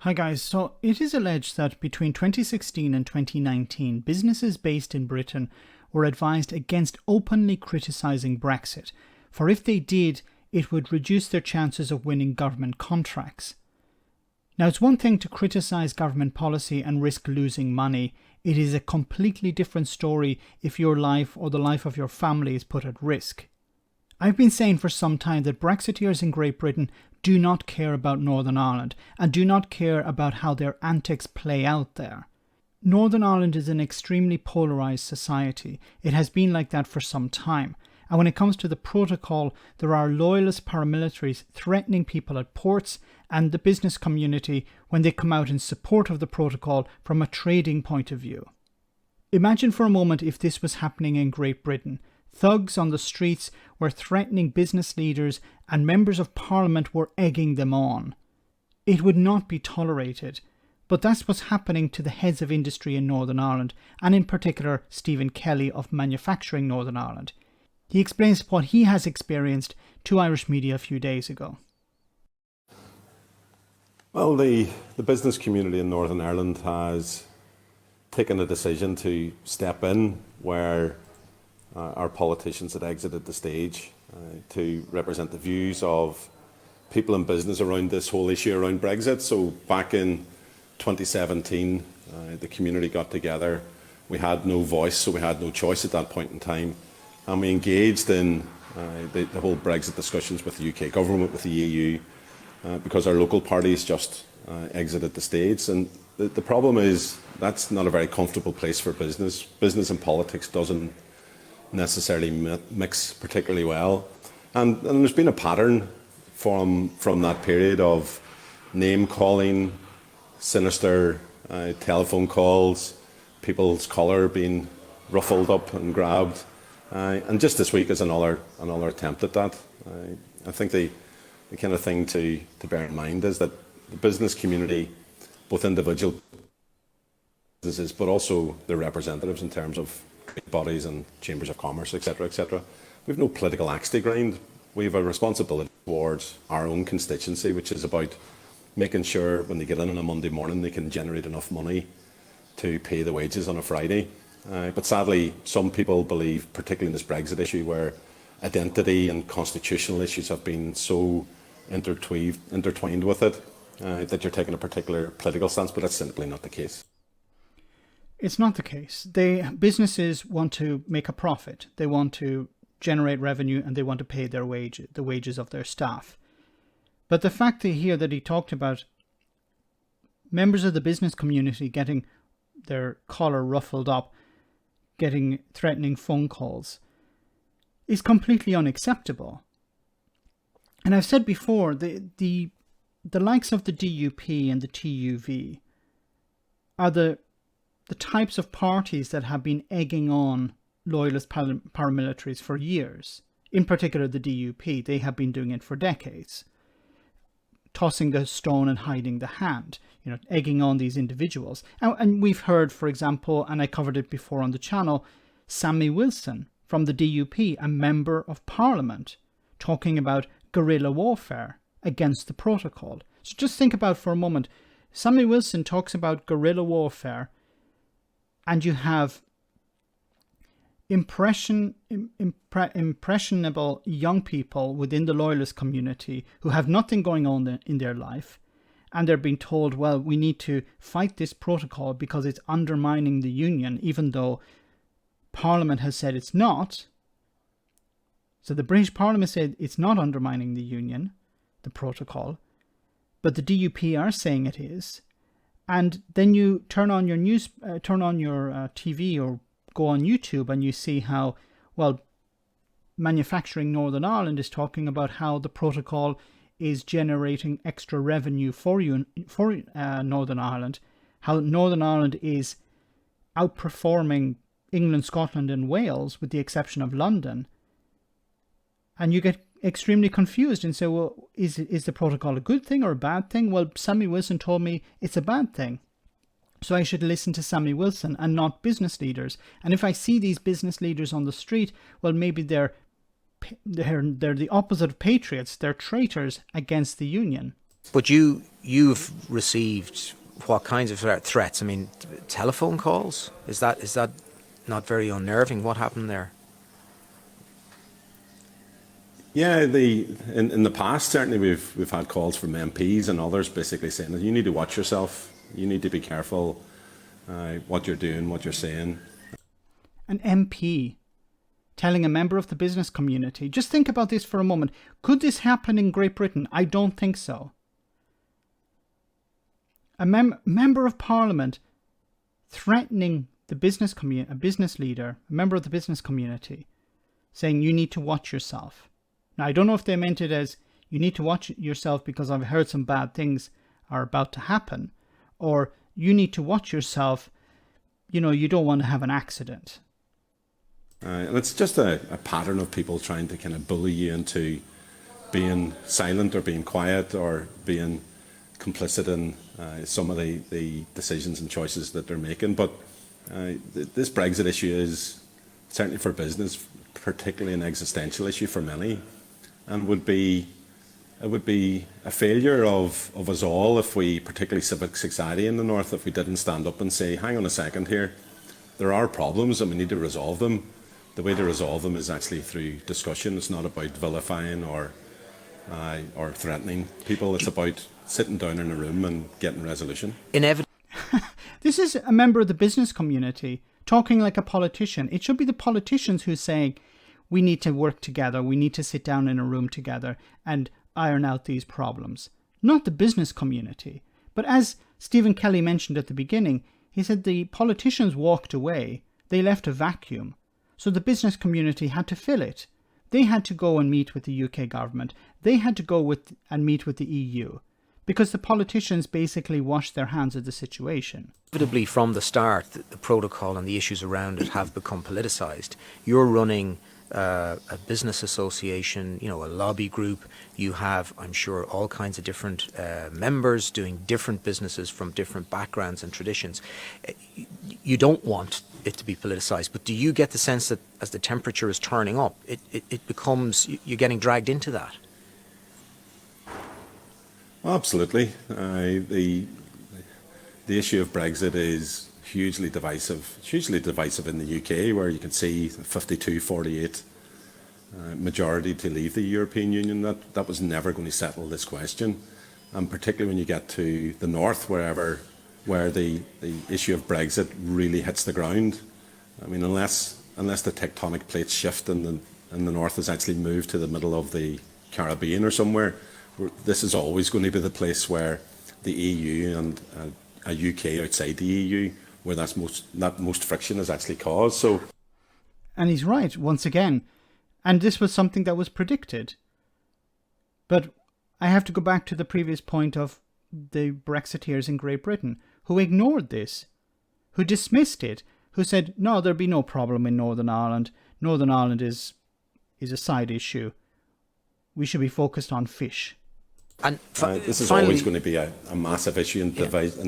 Hi guys, so it is alleged that between 2016 and 2019, businesses based in Britain were advised against openly criticising Brexit, for if they did, it would reduce their chances of winning government contracts. Now, it's one thing to criticise government policy and risk losing money. It is a completely different story if your life or the life of your family is put at risk. I've been saying for some time that Brexiteers in Great Britain do not care about Northern Ireland and do not care about how their antics play out there. Northern Ireland is an extremely polarised society. It has been like that for some time. And when it comes to the protocol, there are loyalist paramilitaries threatening people at ports and the business community when they come out in support of the protocol from a trading point of view. Imagine for a moment if this was happening in Great Britain. Thugs on the streets were threatening business leaders and members of parliament were egging them on. It would not be tolerated. But that's what's happening to the heads of industry in Northern Ireland, and in particular Stephen Kelly of Manufacturing Northern Ireland. He explains what he has experienced to Irish media a few days ago. Well, the business community in Northern Ireland has taken a decision to step in where our politicians had exited the stage to represent the views of people in business around this whole issue around Brexit. So back in 2017, the community got together. We had no voice, so we had no choice at that point in time. And we engaged in the whole Brexit discussions with the UK government, with the EU, because our local parties just exited the stage. And the problem is that's not a very comfortable place for business. Business and politics doesn't necessarily mix particularly well. And there's been a pattern from that period of name-calling, sinister telephone calls, people's collar being ruffled up and grabbed. And just this week is another attempt at that. I think the kind of thing to bear in mind is that the business community, both individual businesses, but also their representatives in terms of bodies and chambers of commerce, etc., we have no political axe to grind. We have a responsibility towards our own constituency, which is about making sure when they get in on a Monday morning they can generate enough money to pay the wages on a Friday. But sadly, some people believe, particularly in this Brexit issue, where identity and constitutional issues have been so intertwined with it, that you're taking a particular political stance, but that's simply not the case. It's not the case. Businesses want to make a profit. They want to generate revenue and they want to pay the wages of their staff. But the fact here that he talked about members of the business community getting their collar ruffled up, getting threatening phone calls, is completely unacceptable. And I've said before, the likes of the DUP and the TUV are the types of parties that have been egging on loyalist paramilitaries for years. In particular, the DUP, they have been doing it for decades. Tossing the stone and hiding the hand, egging on these individuals. And we've heard, for example, and I covered it before on the channel, Sammy Wilson from the DUP, a member of parliament, talking about guerrilla warfare against the protocol. So just think about for a moment, Sammy Wilson talks about guerrilla warfare, and you have impressionable young people within the loyalist community who have nothing going on in their life, and they're being told, well, we need to fight this protocol because it's undermining the union, even though Parliament has said it's not. So the British Parliament said it's not undermining the union, the protocol, but the DUP are saying it is. And then you turn on your TV or go on YouTube and you see how, well, Manufacturing Northern Ireland is talking about how the protocol is generating extra revenue for Northern Ireland, how Northern Ireland is outperforming England, Scotland and Wales with the exception of London. And you get extremely confused and say, well, is the protocol a good thing or a bad thing? Well, Sammy Wilson told me it's a bad thing. So I should listen to Sammy Wilson and not business leaders. And if I see these business leaders on the street, well, maybe they're the opposite of patriots. They're traitors against the union. But you've received what kinds of threats? I mean, telephone calls? Is that not very unnerving? What happened there? Yeah, in the past certainly we've had calls from MPs and others basically saying that you need to watch yourself, you need to be careful what you're doing, what you're saying. An MP telling a member of the business community, just think about this for a moment. Could this happen in Great Britain? I don't think so. A member of Parliament threatening the business a business leader, a member of the business community, saying you need to watch yourself. Now, I don't know if they meant it as you need to watch yourself because I've heard some bad things are about to happen, or you need to watch yourself, you don't want to have an accident. And it's just a pattern of people trying to kind of bully you into being silent or being quiet or being complicit in some of the decisions and choices that they're making. But this Brexit issue is certainly for business, particularly an existential issue for many, and it would be a failure of us all if we, particularly civic society in the North, if we didn't stand up and say, hang on a second here, there are problems and we need to resolve them. The way to resolve them is actually through discussion. It's not about vilifying or threatening people. It's about sitting down in a room and getting resolution. This is a member of the business community talking like a politician. It should be the politicians who are saying, we need to work together, we need to sit down in a room together and iron out these problems, not the business community. But as Stephen Kelly mentioned at the beginning, he said the politicians walked away, they left a vacuum, so the business community had to fill it. They had to go and meet with the UK government, they had to go and meet with the EU, because the politicians basically washed their hands of the situation. Inevitably, from the start, the protocol and the issues around it have become politicised. You're running a business association, a lobby group. You have, I'm sure, all kinds of different members doing different businesses from different backgrounds and traditions. You don't want it to be politicised, but do you get the sense that as the temperature is turning up, it becomes, you're getting dragged into that? Absolutely. The issue of Brexit is hugely divisive. It's hugely divisive in the UK, where you can see 52-48 majority to leave the European Union. That was never going to settle this question, and particularly when you get to the north, where the issue of Brexit really hits the ground. I mean, unless the tectonic plates shift and the north has actually moved to the middle of the Caribbean or somewhere, this is always going to be the place where the EU and a UK outside the EU, where that most friction is actually caused. So, and he's right once again, and this was something that was predicted. But I have to go back to the previous point of the Brexiteers in Great Britain, who ignored this, who dismissed it, who said, no, there'll be no problem in Northern Ireland. Northern Ireland is a side issue. We should be focused on fish. And this is finally, always going to be a massive issue in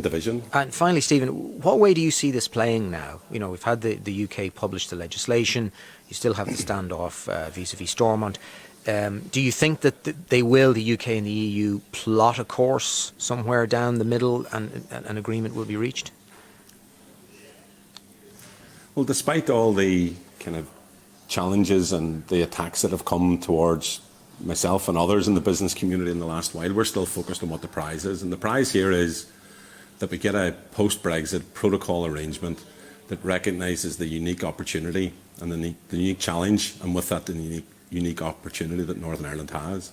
division. And finally, Stephen, what way do you see this playing now? We've had the UK publish the legislation. You still have the standoff vis-a-vis Stormont. Do you think that the UK and the EU, plot a course somewhere down the middle and an agreement will be reached? Well, despite all the kind of challenges and the attacks that have come towards myself and others in the business community in the last while, we're still focused on what the prize is. And the prize here is that we get a post-Brexit protocol arrangement that recognises the unique opportunity and the unique challenge, and with that the unique opportunity that Northern Ireland has.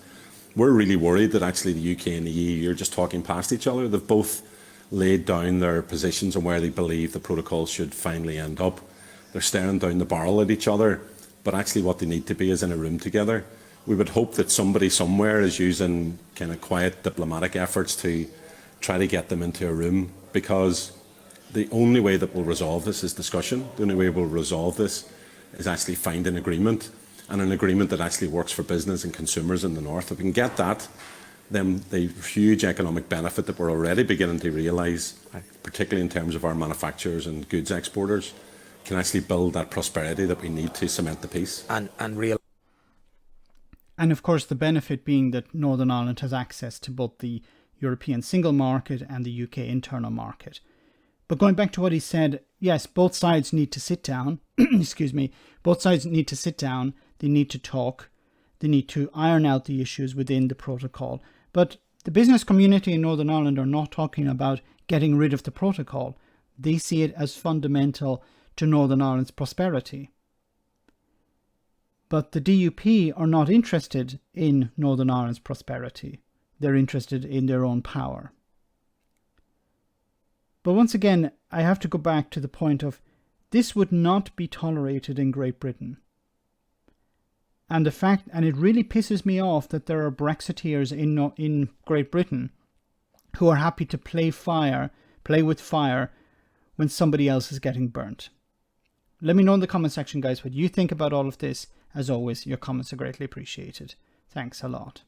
We're really worried that actually the UK and the EU are just talking past each other. They've both laid down their positions on where they believe the protocol should finally end up. They're staring down the barrel at each other, but actually what they need to be is in a room together. We would hope that somebody somewhere is using kind of quiet diplomatic efforts to try to get them into a room, because the only way that we'll resolve this is discussion. The only way we'll resolve this is actually find an agreement, and an agreement that actually works for business and consumers in the north. If we can get that, then the huge economic benefit that we're already beginning to realise, particularly in terms of our manufacturers and goods exporters, can actually build that prosperity that we need to cement the peace. And of course, the benefit being that Northern Ireland has access to both the European single market and the UK internal market. But going back to what he said, yes, both sides need to sit down. Excuse me. Both sides need to sit down. They need to talk. They need to iron out the issues within the protocol. But the business community in Northern Ireland are not talking about getting rid of the protocol. They see it as fundamental to Northern Ireland's prosperity. But the DUP are not interested in Northern Ireland's prosperity. They're interested in their own power. But once again, I have to go back to the point of this would not be tolerated in Great Britain. And it really pisses me off that there are Brexiteers in Great Britain who are happy to play with fire when somebody else is getting burnt. Let me know in the comment section, guys, what you think about all of this. As always, your comments are greatly appreciated. Thanks a lot.